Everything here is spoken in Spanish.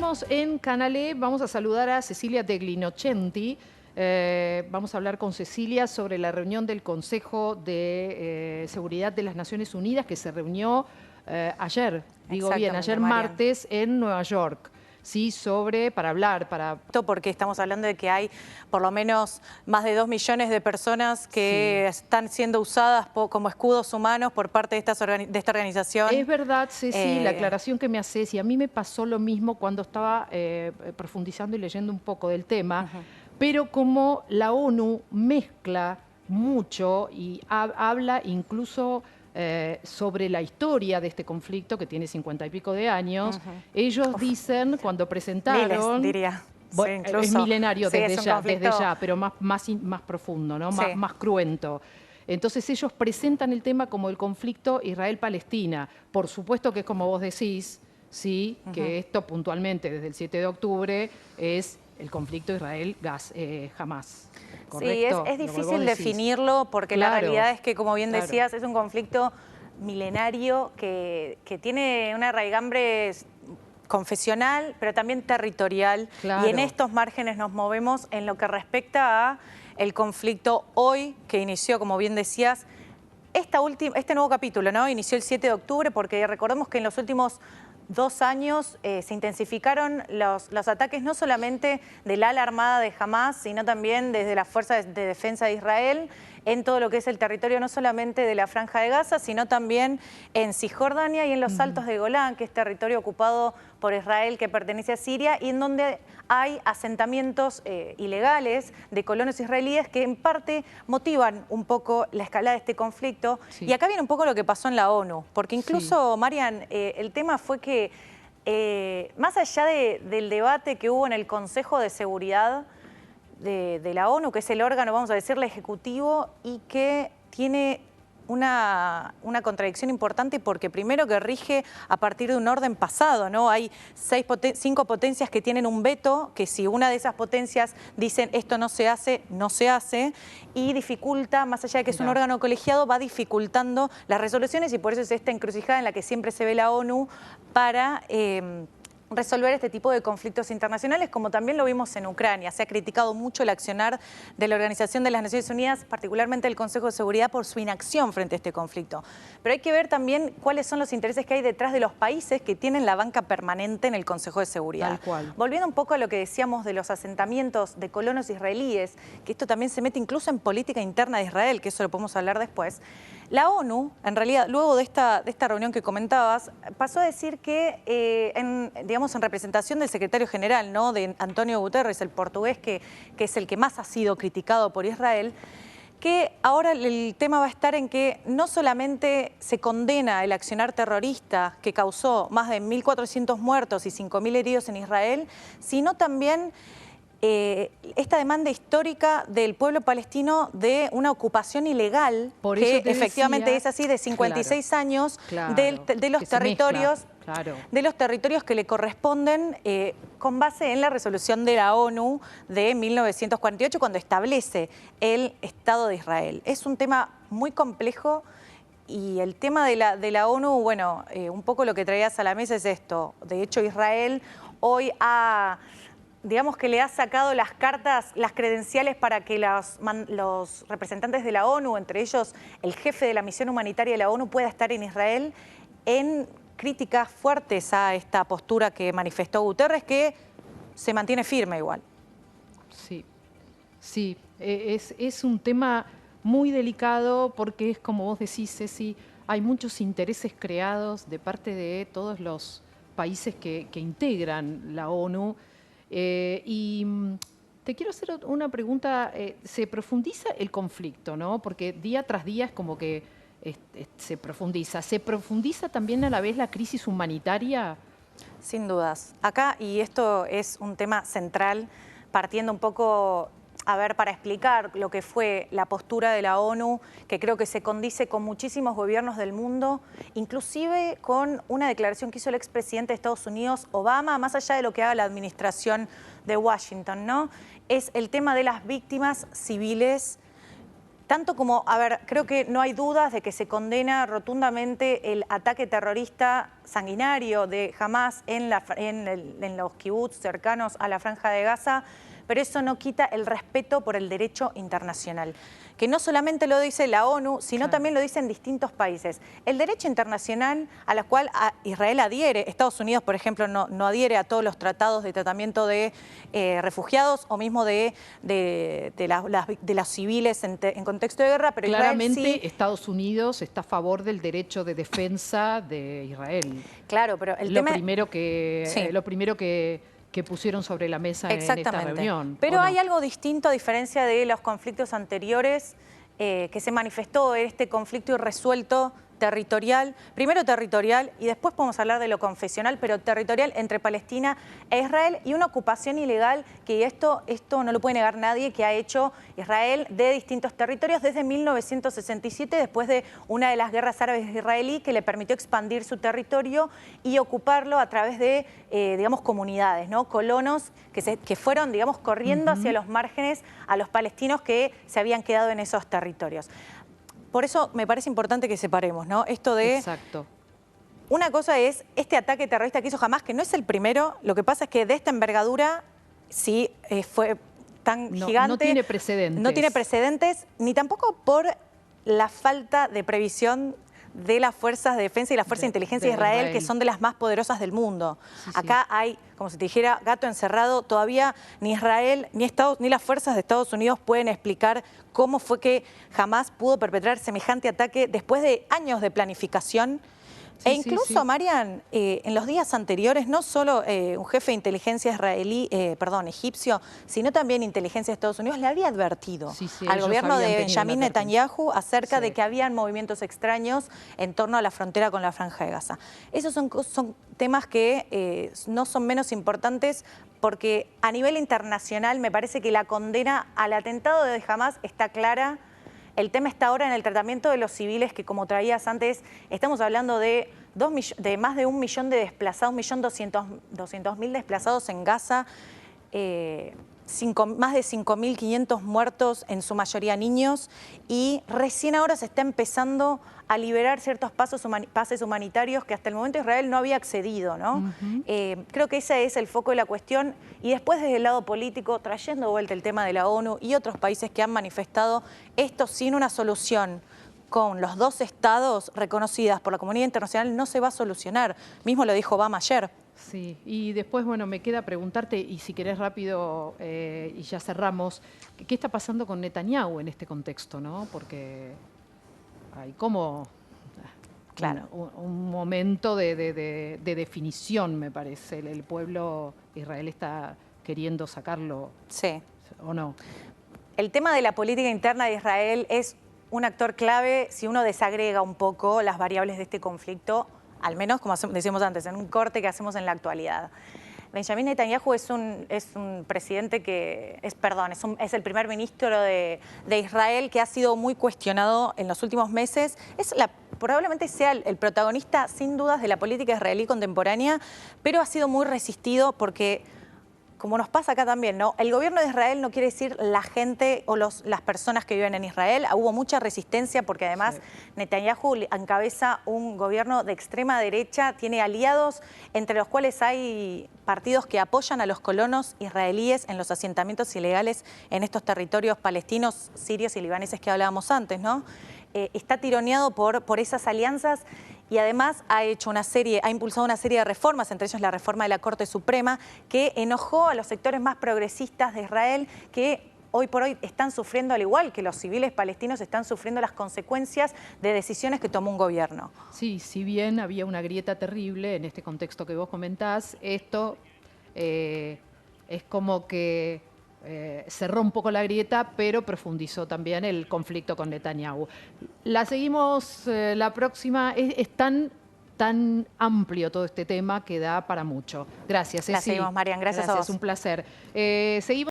Seguimos en Canal E. Vamos a saludar a Cecilia Degli Innocenti. Vamos a hablar con Cecilia sobre la reunión del Consejo de Seguridad de las Naciones Unidas que se reunió ayer, digo bien, ayer martes en Nueva York. Sí, Porque estamos hablando de que hay por lo menos más de 2 millones de personas que están siendo usadas como escudos humanos por parte de esta organización. Es verdad, Ceci, la aclaración que me haces, y a mí me pasó lo mismo cuando estaba profundizando y leyendo un poco del tema, pero como la ONU mezcla mucho y habla incluso sobre la historia de este conflicto que tiene 50 y pico de años. Ellos dicen, cuando presentaron... Miles, diría. Bueno, sí, es milenario desde ya, pero más profundo, ¿no? Sí. Más cruento. Entonces ellos presentan el tema como el conflicto Israel-Palestina. Por supuesto que es como vos decís, ¿sí? Que esto puntualmente desde el 7 de octubre es el conflicto Israel-Hamás. Sí, es difícil definirlo porque la realidad es que, como bien decías, es un conflicto milenario que tiene una raigambre confesional, pero también territorial. Y en estos márgenes nos movemos en lo que respecta a el conflicto hoy, que inició, como bien decías, este nuevo capítulo, ¿no? Inició el 7 de octubre porque recordemos que en los últimos 2 años se intensificaron los ataques no solamente del ala armada de Hamás, sino también desde las fuerzas de defensa de Israel en todo lo que es el territorio no solamente de la Franja de Gaza, sino también en Cisjordania y en los Altos de Golán, que es territorio ocupado por Israel que pertenece a Siria y en donde hay asentamientos ilegales de colonos israelíes que en parte motivan un poco la escalada de este conflicto. Sí. Y acá viene un poco lo que pasó en la ONU, porque incluso, Marian, el tema fue que más allá del debate que hubo en el Consejo de Seguridad de la ONU, que es el órgano, vamos a decirle, ejecutivo, y que tiene una contradicción importante porque primero que rige a partir de un orden pasado, ¿no? Hay 5 potencias que tienen un veto, que si una de esas potencias dicen esto no se hace, no se hace, y dificulta, más allá de que es un órgano colegiado, va dificultando las resoluciones y por eso es esta encrucijada en la que siempre se ve la ONU para resolver este tipo de conflictos internacionales, como también lo vimos en Ucrania. Se ha criticado mucho el accionar de la Organización de las Naciones Unidas, particularmente el Consejo de Seguridad, por su inacción frente a este conflicto. Pero hay que ver también cuáles son los intereses que hay detrás de los países que tienen la banca permanente en el Consejo de Seguridad. Tal cual. Volviendo un poco a lo que decíamos de los asentamientos de colonos israelíes, que esto también se mete incluso en política interna de Israel, que eso lo podemos hablar después. La ONU, en realidad, luego de esta reunión que comentabas, pasó a decir que, en representación del secretario general, ¿no?, de Antonio Guterres, el portugués, que es el que más ha sido criticado por Israel, que ahora el tema va a estar en que no solamente se condena el accionar terrorista que causó más de 1.400 muertos y 5.000 heridos en Israel, sino también esta demanda histórica del pueblo palestino de una ocupación ilegal, que efectivamente es así, de 56 años de los territorios, de los territorios que le corresponden con base en la resolución de la ONU de 1948, cuando establece el Estado de Israel. Es un tema muy complejo. Y el tema de la ONU, bueno, un poco lo que traías a la mesa es esto. De hecho, Israel hoy digamos que le ha sacado las cartas, las credenciales para que los representantes de la ONU, entre ellos el jefe de la misión humanitaria de la ONU, pueda estar en Israel, en críticas fuertes a esta postura que manifestó Guterres, que se mantiene firme igual. Sí, es un tema muy delicado porque es como vos decís, Ceci, hay muchos intereses creados de parte de todos los países que integran la ONU. Y te quiero hacer una pregunta. Se profundiza el conflicto, ¿no? Porque día tras día es como que se profundiza. ¿Se profundiza también a la vez la crisis humanitaria? Sin dudas. Acá, y esto es un tema central, partiendo un poco, a ver, para explicar lo que fue la postura de la ONU, que creo que se condice con muchísimos gobiernos del mundo, inclusive con una declaración que hizo el expresidente de Estados Unidos, Obama, más allá de lo que haga la administración de Washington, ¿no? Es el tema de las víctimas civiles tanto como, a ver, creo que no hay dudas de que se condena rotundamente el ataque terrorista sanguinario de Hamás en los kibbutz cercanos a la Franja de Gaza, pero eso no quita el respeto por el derecho internacional, que no solamente lo dice la ONU, sino también lo dicen distintos países. El derecho internacional a la cual Israel adhiere, Estados Unidos, por ejemplo, no adhiere a todos los tratados de tratamiento de refugiados o mismo de las civiles en contexto de guerra, pero claramente Israel sí. Estados Unidos está a favor del derecho de defensa de Israel. Claro, pero lo primero que pusieron sobre la mesa en esta reunión. Pero hay algo distinto a diferencia de los conflictos anteriores que se manifestó en este conflicto irresuelto territorial, primero territorial y después podemos hablar de lo confesional, pero territorial entre Palestina e Israel y una ocupación ilegal que esto no lo puede negar nadie, que ha hecho Israel de distintos territorios desde 1967, después de una de las guerras árabes israelí que le permitió expandir su territorio y ocuparlo a través de, digamos, comunidades, ¿no? Colonos que fueron, digamos, corriendo hacia los márgenes a los palestinos que se habían quedado en esos territorios. Por eso me parece importante que separemos, ¿no? Esto de... Exacto. Una cosa es este ataque terrorista que hizo Hamás, que no es el primero. Lo que pasa es que de esta envergadura sí fue tan gigante. No tiene precedentes. No tiene precedentes, ni tampoco por la falta de previsión de las fuerzas de defensa y la fuerza de inteligencia de Israel, que son de las más poderosas del mundo. Sí, acá hay, como si te dijera, gato encerrado. Todavía ni Israel ni las fuerzas de Estados Unidos pueden explicar cómo fue que Hamás pudo perpetrar semejante ataque después de años de planificación. E incluso, Marian, en los días anteriores, no solo un jefe de inteligencia egipcio, sino también inteligencia de Estados Unidos, le había advertido al gobierno de Benjamín Netanyahu acerca de que habían movimientos extraños en torno a la frontera con la Franja de Gaza. Esos son temas que no son menos importantes porque a nivel internacional me parece que la condena al atentado de Hamás está clara. El tema está ahora en el tratamiento de los civiles, que como traías antes, estamos hablando de más de 1 millón de desplazados, 1.200.000 desplazados en Gaza, más de 5.500 muertos, en su mayoría niños, y recién ahora se está empezando a liberar ciertos pases humanitarios que hasta el momento Israel no había accedido, ¿no? Creo que ese es el foco de la cuestión, y después desde el lado político, trayendo de vuelta el tema de la ONU y otros países que han manifestado esto sin una solución con los dos estados reconocidas por la comunidad internacional no se va a solucionar. Mismo lo dijo Obama ayer. Sí, y después, bueno, me queda preguntarte, y si querés rápido, y ya cerramos, ¿qué está pasando con Netanyahu en este contexto, no? Porque hay como un momento de definición, me parece. El pueblo Israel está queriendo sacarlo, ¿o no? El tema de la política interna de Israel es un actor clave si uno desagrega un poco las variables de este conflicto, al menos, como decíamos antes, en un corte que hacemos en la actualidad. Benjamín Netanyahu es un presidente que es el primer ministro de Israel que ha sido muy cuestionado en los últimos meses. Probablemente sea el protagonista, sin dudas, de la política israelí contemporánea, pero ha sido muy resistido porque, como nos pasa acá también, ¿no? El gobierno de Israel no quiere decir la gente o las personas que viven en Israel. Hubo mucha resistencia porque además Netanyahu encabeza un gobierno de extrema derecha, tiene aliados entre los cuales hay partidos que apoyan a los colonos israelíes en los asentamientos ilegales en estos territorios palestinos, sirios y libaneses que hablábamos antes, ¿no? Está tironeado por esas alianzas. Y además ha impulsado una serie de reformas, entre ellos la reforma de la Corte Suprema, que enojó a los sectores más progresistas de Israel, que hoy por hoy están sufriendo, al igual que los civiles palestinos, están sufriendo las consecuencias de decisiones que tomó un gobierno. Sí, si bien había una grieta terrible en este contexto que vos comentás, esto es como que cerró un poco la grieta, pero profundizó también el conflicto con Netanyahu. La seguimos la próxima. Es tan amplio todo este tema que da para mucho. Gracias, Ceci. La seguimos, Marian. Gracias a vos. Un placer. Seguimos.